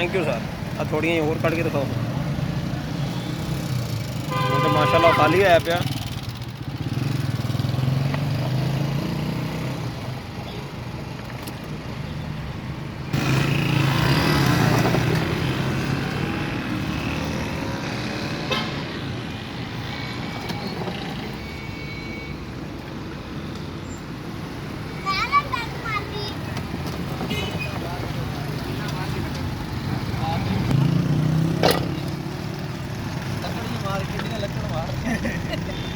Thank you sir. आ थोड़ियां ही होर कट के दिखाओ। तो माशाल्लाह खाली होया पिया। ਲੱਕੜ ਮਾਰ ਕੇ ਲੱਕੜ ਮਾਰ